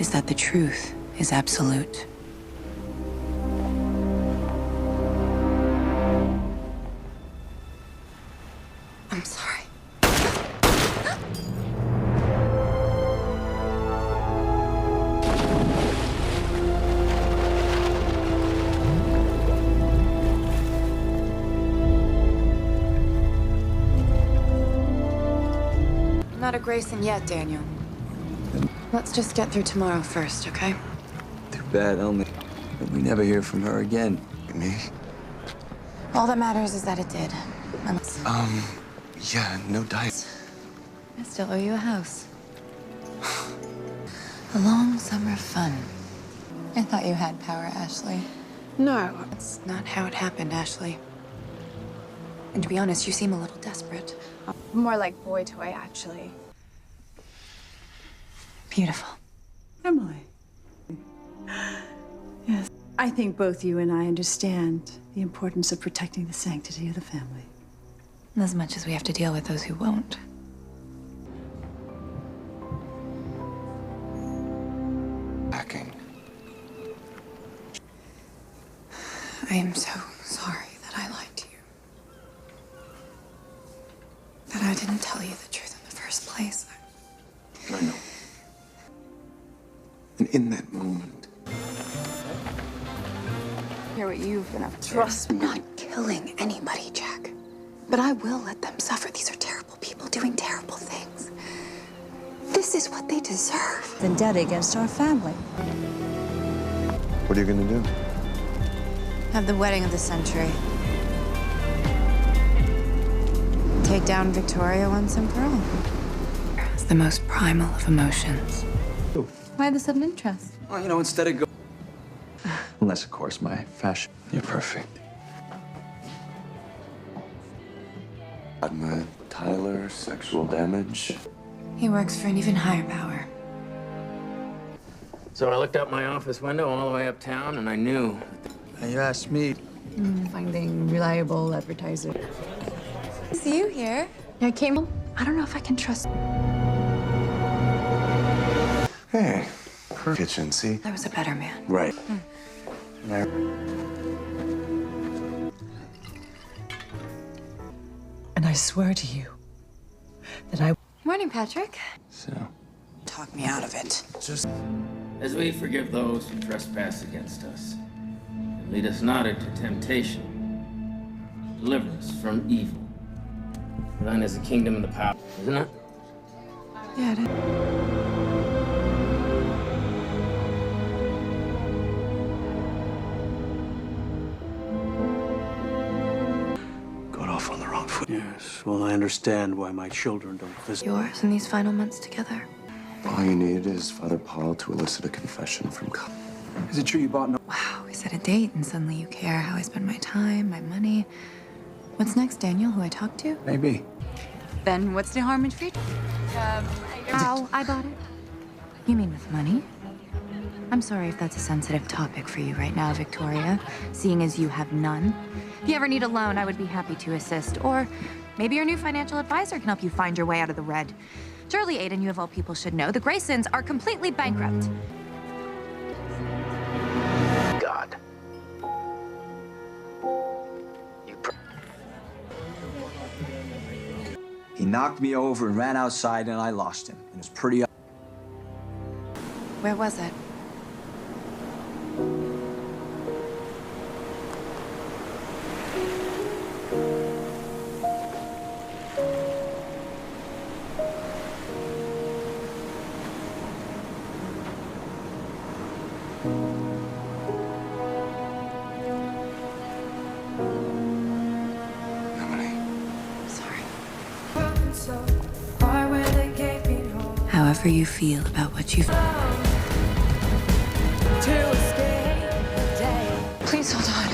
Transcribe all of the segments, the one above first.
is that the truth is absolute. I'm sorry. Not a Grayson yet, Daniel. Let's just get through tomorrow first, okay? Too bad, only that we never hear from her again. Me? All that matters is that it did. Unless Yeah, no dice. I still owe you a house. A long summer of fun. I thought you had power, Ashley. No. That's not how it happened, Ashley. And to be honest, you seem a little desperate. More like boy toy, actually. Beautiful. Emily. Yes. I think both you and I understand the importance of protecting the sanctity of the family. As much as we have to deal with those who won't. Packing. I am so sorry that I lied to you. That I didn't tell you the truth in the first place. I know. And in that moment, Hear what you've been up to. Trust me. I'm not killing anybody, Jack. But I will let them suffer. These are terrible people doing terrible things. This is what they deserve. Vendetta against our family. what are you gonna do? Have the wedding of the century. Take down Victoria once and for all. It's the most primal of emotions. Why the sudden interest? Well, you know, instead of Unless, of course, my fashion. You're perfect. I'm Tyler, sexual damage. He works for an even higher power. So I looked out my office window all the way uptown, and I knew. And you asked me. Finding reliable advertisers. Is you here? I came. I don't know if I can trust. Hey, her kitchen, see? There was a better man. Right. And I swear to you that I... Morning, Patrick. So, Talk me out of it. just As we forgive those who trespass against us, and lead us not into temptation, deliver us from evil. Thine is the kingdom and the power, isn't it? Yeah, it is. got off on the wrong foot. Yes, well, I understand why my children don't visit. Yours in these final months together. All you need is Father Paul to elicit a confession from God. Is it true you bought no? Wow, we set a date and suddenly you care how I spend my time, my money. What's next, Daniel, who I talked to? Maybe. Then what's the harm in free? Ow, I bought it. You mean with money? I'm sorry if that's a sensitive topic for you right now, Victoria, seeing as you have none. If you ever need a loan, I would be happy to assist. Or maybe your new financial advisor can help you find your way out of the red. Surely, Aiden, you of all people should know, the Graysons are completely bankrupt. God. He knocked me over and ran outside, and I lost him. It was pretty. Where was it? Emily. Sorry. However you feel about what you've... Please hold on.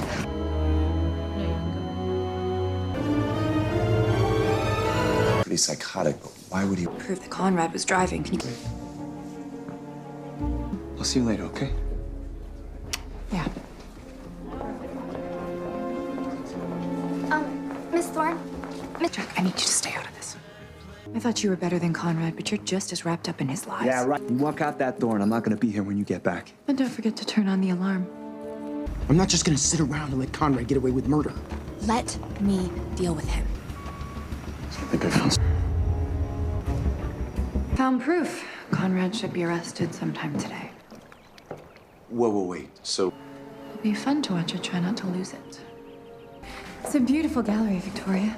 Pretty psychotic, but why would he? Prove that Conrad was driving. Can you... I'll see you later, okay? Yeah. Miss Thorne? Jack, I need you to stay out of this. I thought you were better than Conrad, but you're just as wrapped up in his lies. Yeah, right. You walk out that door and I'm not gonna be here when you get back. And don't forget to turn on the alarm. I'm not just gonna sit around and let Conrad get away with murder. Let me deal with him. I think I found. Found proof. Conrad should be arrested sometime today. Whoa, wait. So, It'll be fun to watch her try not to lose it. It's a beautiful gallery, Victoria.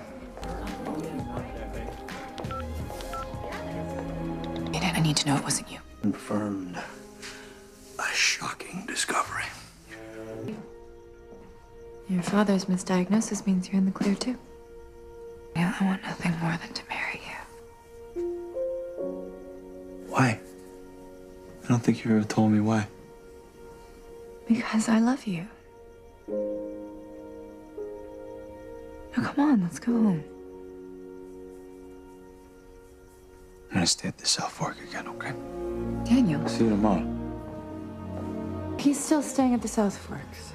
I need to know it wasn't you. Confirmed a shocking discovery. Your father's misdiagnosis means you're in the clear, too. Yeah, I want nothing more than to marry you. Why? I don't think you ever told me why. Because I love you. Now, come on, let's go home. I'm gonna stay at the South Fork again, okay? Daniel, See you tomorrow. he's still staying at the South Forks.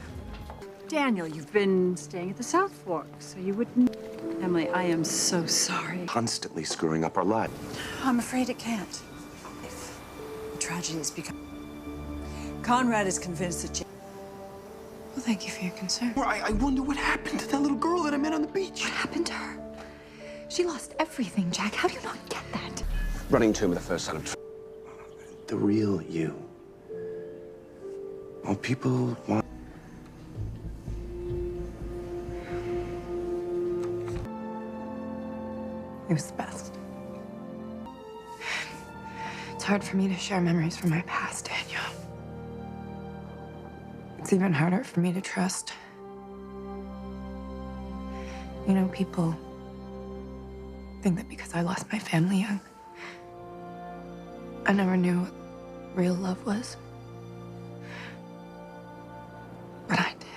Daniel, you've been staying at the South Fork, so you wouldn't. Emily, I am so sorry. constantly screwing up our lives. I'm afraid it can't. If the tragedy has become. Conrad is convinced that you. Well, thank you for your concern. I wonder what happened to that little girl that I met on the beach. What happened to her? She lost everything, Jack. How do you not get that? Running to him with the first sign of the real you. All people want. It was the best. It's hard for me to share memories from my past, Daniel. It's even harder for me to trust. You know, people think that because I lost my family young, I never knew what real love was. But I did.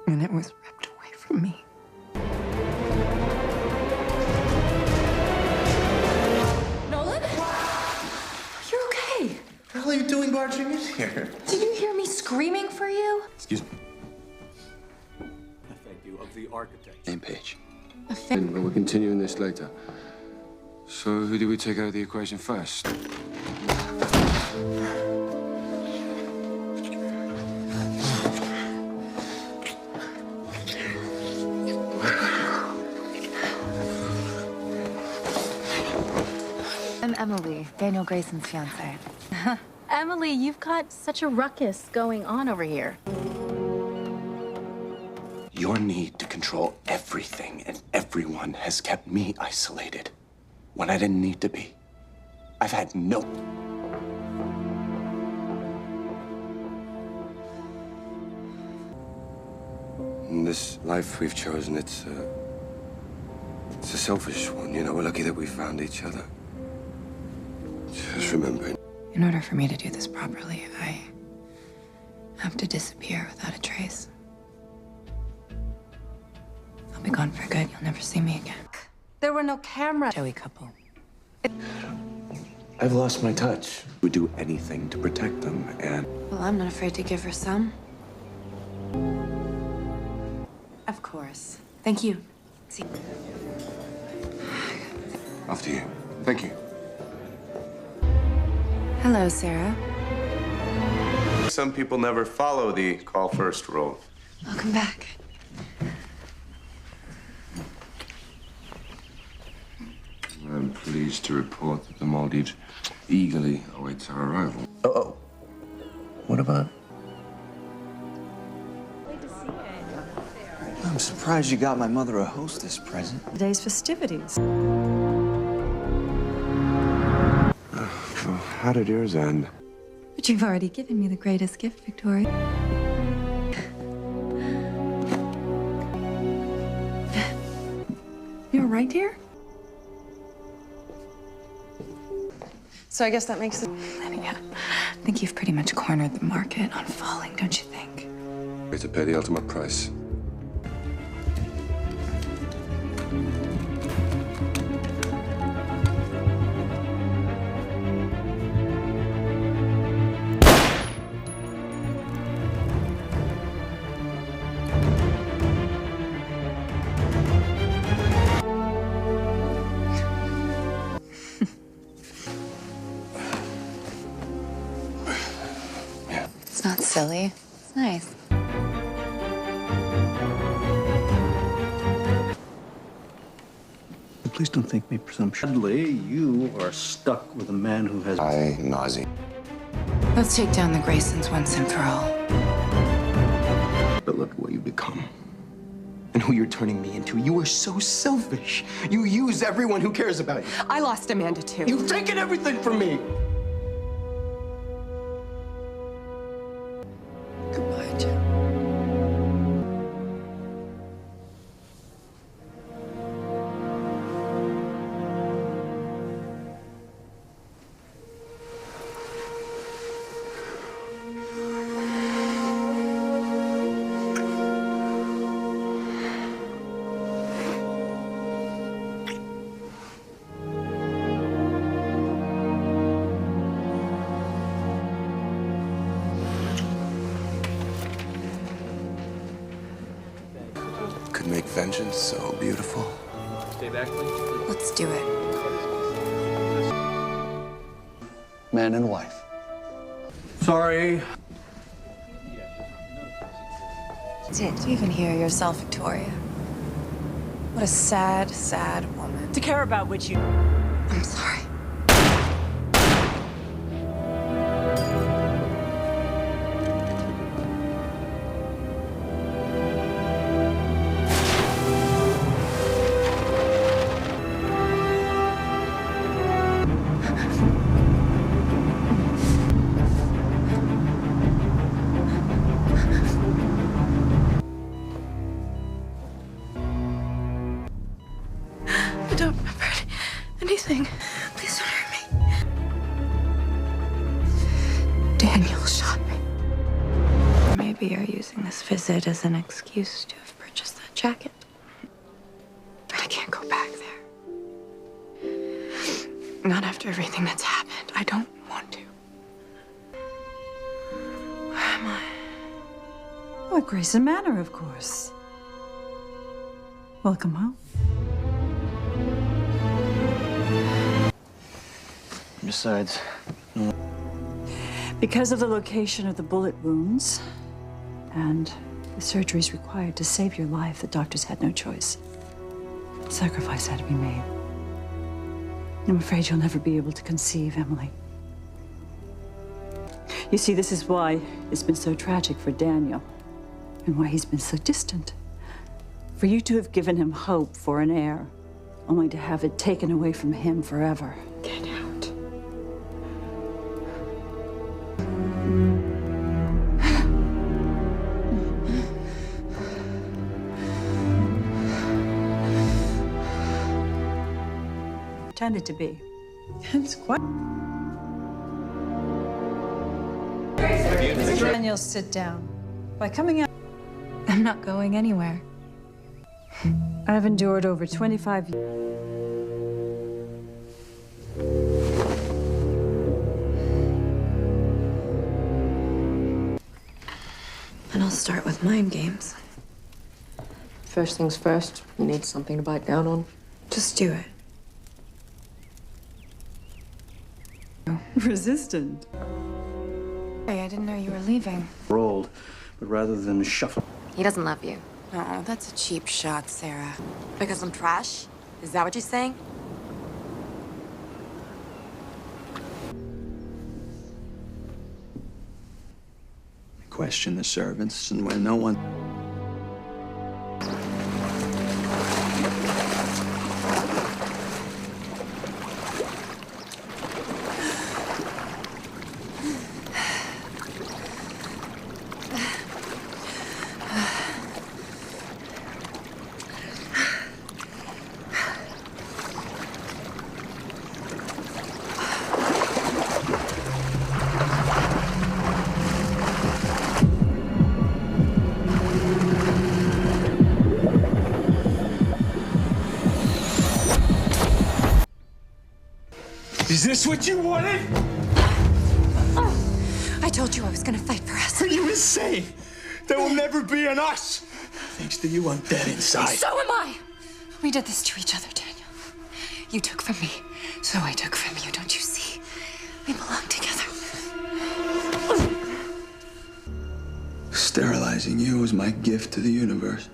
And it was ripped away from me. Nolan? You're okay. What the hell are you doing barging in here? Did you hear me screaming for you? Excuse me. Thank you, of the architect. Name page. A But we're continuing this later. So who do we take out of the equation first? I'm Emily, Daniel Grayson's fiance. Emily, you've got such a ruckus going on over here. Your need to control everything and everyone has kept me isolated when I didn't need to be. I've had no. In this life we've chosen, it's a selfish one. You know, we're lucky that we found each other. Just remember. In order for me to do this properly, I have to disappear without a trace. I'll be gone for good. You'll never see me again. There were no cameras. Joey couple. I've lost my touch. Would do anything to protect them, and Well, I'm not afraid to give her some. Of course. Thank you. See. After you. Thank you. Hello, Sarah. some people never follow the call first rule. Welcome back. I'm pleased to report that the Maldives eagerly awaits our arrival. Oh. What about? I'm surprised you got my mother a hostess present. Today's festivities. Well, how did yours end? But you've already given me the greatest gift, Victoria. You're right here? So I guess that makes it. Lydia, I think you've pretty much cornered the market on falling, don't you think? We have to pay the ultimate price. It's not silly. It's nice. Please don't think me presumptuous. Sadly, you are stuck with a man who has... nausea. Let's take down the Graysons once and for all. But look at what you've become. And who you're turning me into. You are so selfish. You use everyone who cares about you. I lost Amanda, too. You've taken everything from me. Goodbye, Jim. Could make vengeance so beautiful. Stay back, please. Let's do it. Man and wife. Sorry. Do you even hear yourself, Victoria? What a sad, sad woman. To care about which you... I'm sorry. I don't remember anything. Please don't hurt me. Daniel shot me. Maybe you're using this visit as an excuse to have purchased that jacket. But I can't go back there. Not after everything that's happened. I don't want to. Where am I? Oh, at Grayson Manor, of course. Welcome home. Besides, Because of the location of the bullet wounds and the surgeries required to save your life, the doctors had no choice. Sacrifice had to be made. I'm afraid you'll never be able to conceive, Emily. You see, this is why it's been so tragic for Daniel and why he's been so distant. For you to have given him hope for an heir, only to have it taken away from him forever. Get out. Pretended to be. That's quite... Daniel, sit down. By coming out... I'm not going anywhere. I've endured over 25 years. And I'll start with mind games. First things first, you need something to bite down on. Just do it. Resistant. Hey, I didn't know you were leaving. Rolled, but rather than shuffle. He doesn't love you. Oh, that's a cheap shot, Sarah. Because I'm trash? Is that what you're saying? question the servants, and when no one... Is this what you wanted? I told you I was gonna fight for us. Are you insane? There will never be an us. Thanks to you, I'm dead inside. So am I. We did this to each other, Daniel. You took from me, so I took from you. Don't you see? We belong together. Sterilizing you was my gift to the universe.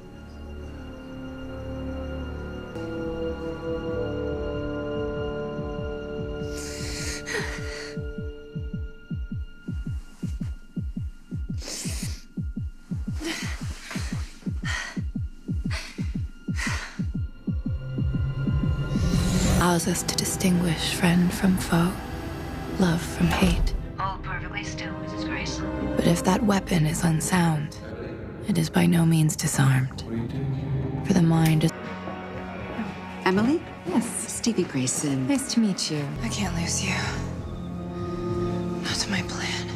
Allows us to distinguish friend from foe, love from hate. All perfectly still, Mrs. Grayson. But if that weapon is unsound, it is by no means disarmed. For the mind is... Emily? Yes. Stevie Grayson. Nice to meet you. I can't lose you. Not to my plan.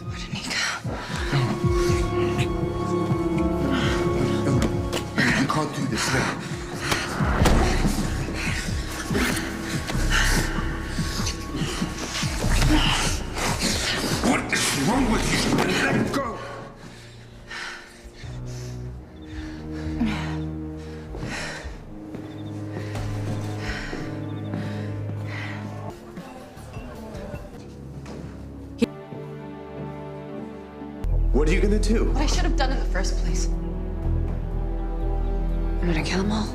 Or to Nico. You can't do this now. What is wrong with you? Let go! What are you gonna do? What I should have done in the first place. I'm gonna kill them all.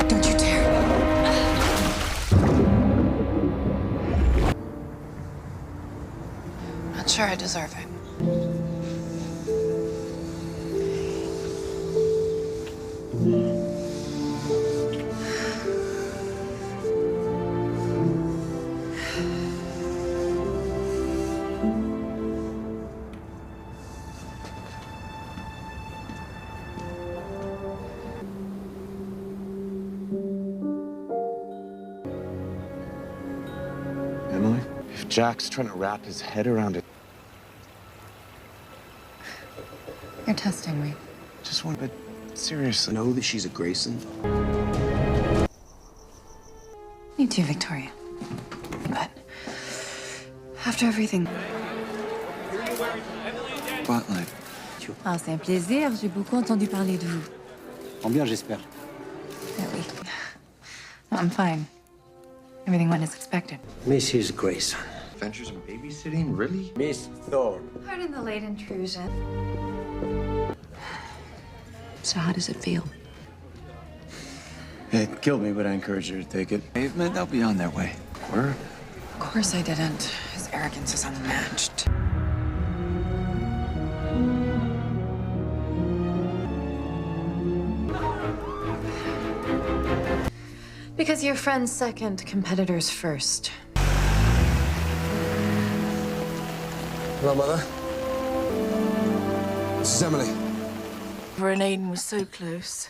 Don't you dare. Not sure I deserve it. Emily? If Jack's trying to wrap his head around it, You're testing me. just want to seriously. Know that she's a Grayson? Me too, Victoria. But after everything... Spotlight. Ah, c'est un plaisir. J'ai beaucoup entendu parler de vous. Combien, j'espère? Ah oui. No, I'm fine. Everything went as expected. Mrs. Grayson. Adventures in babysitting? Really? Miss Thorne. Pardon the late intrusion. So how does it feel? It killed me, but I encouraged her to take it. Pavement, they'll be on their way. Word? Of course I didn't. His arrogance is unmatched. Because you're friends second, competitors first. Hello, Mother. This is Emily. And Aiden was so close.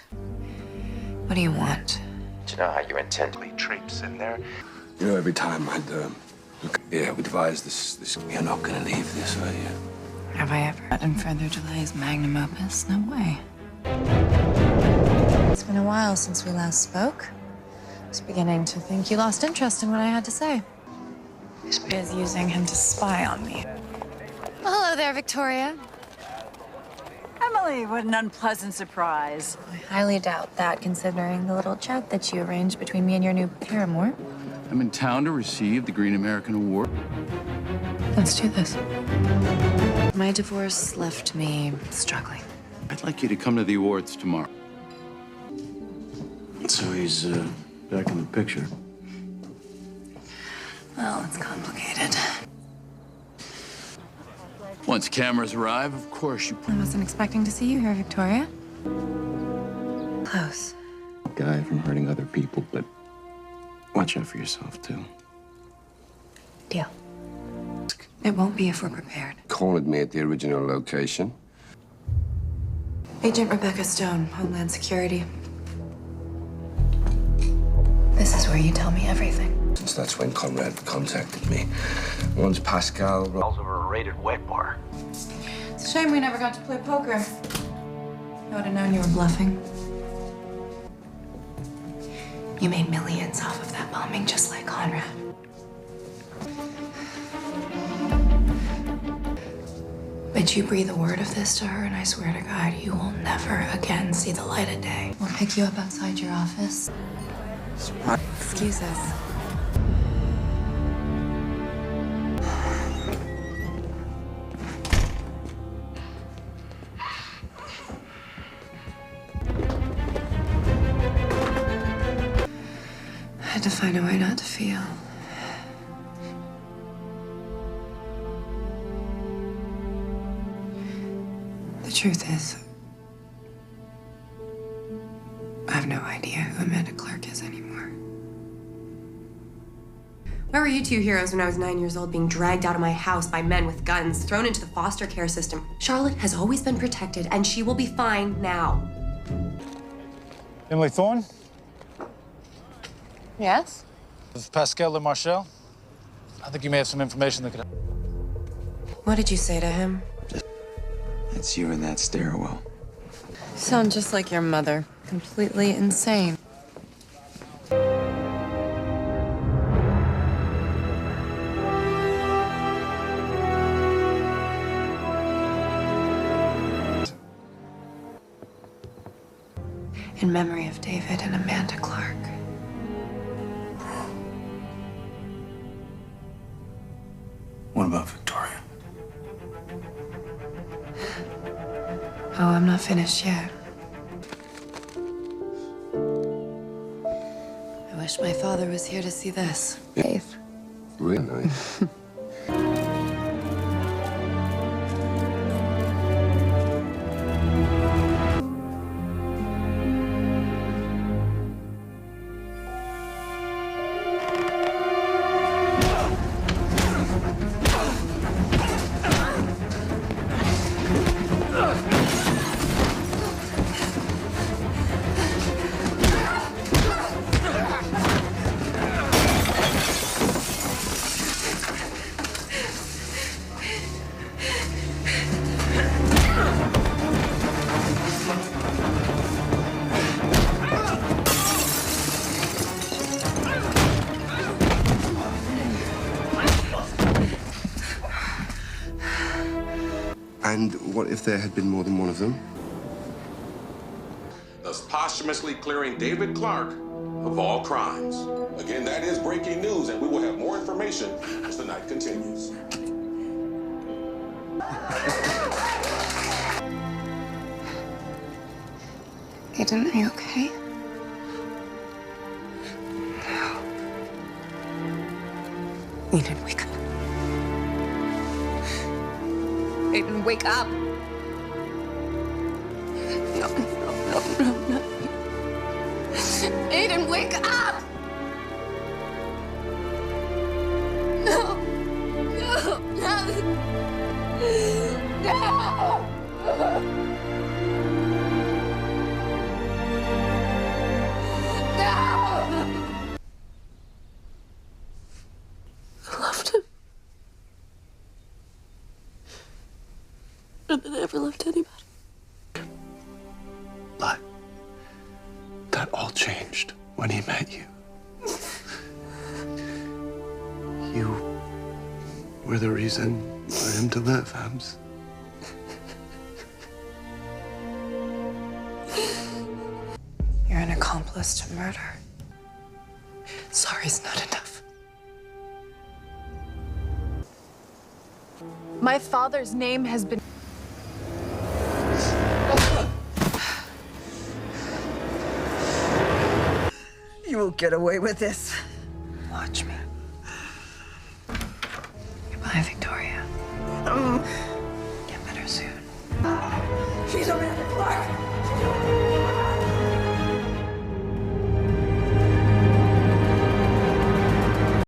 What do you want? Do you know how you intently traipse in there? You know, every time I'd, we devised this. You're not gonna leave this, are you? Have I ever gotten further delays magnum opus? No way. It's been a while since we last spoke. I was beginning to think you lost interest in what I had to say. She is using him to spy on me. Well, hello there, Victoria. Emily, what an unpleasant surprise. I highly doubt that, considering the little chat that you arranged between me and your new paramour. I'm in town to receive the Green American Award. Let's do this. My divorce left me struggling. I'd like you to come to the awards tomorrow. So he's back in the picture. Well, it's complicated. Once cameras arrive, of course you... I wasn't expecting to see you here, Victoria. Close. Guy from hurting other people, but watch out for yourself, too. Deal. It won't be if we're prepared. Cornered me at the original location. Agent Rebecca Stone, Homeland Security. This is where you tell me everything. Since that's when Conrad contacted me. Once Pascal... over a rated wet bar. It's a shame we never got to play poker. I would have known you were bluffing. You made millions off of that bombing, just like Conrad. But But you breathe a word of this to her, and I swear to God, you will never again see the light of day. We'll pick you up outside your office. Excuse us. I had to find a way not to feel. The truth is, I have no idea who Amanda Clark is anymore. Where were you two heroes when I was 9 years old, being dragged out of my house by men with guns, thrown into the foster care system? Charlotte has always been protected, and she will be fine now. Emily Thorne? Yes? This is Pascal LeMarchal. I think you may have some information that could... What did you say to him? It's you in that stairwell. You sound just like your mother. Completely insane. In memory of David and Amanda Clark. What about Victoria? Oh, I'm not finished yet. I wish my father was here to see this. Faith. Really nice. And what if there had been more than one of them? Thus posthumously clearing David Clark of all crimes. Again, that is breaking news, and we will have more information as the night continues. Aiden, are you okay? No. Aiden, wake up. Aiden, wake up. No, no, no, no, no. Aiden, wake up! No. No. No. No. I loved him. More than I ever loved anybody. But that all changed when he met you. You were the reason for him to live, Abs. You're an accomplice to murder. Sorry's not enough. My father's name has been... You won't get away with this. Watch me. Goodbye, Victoria.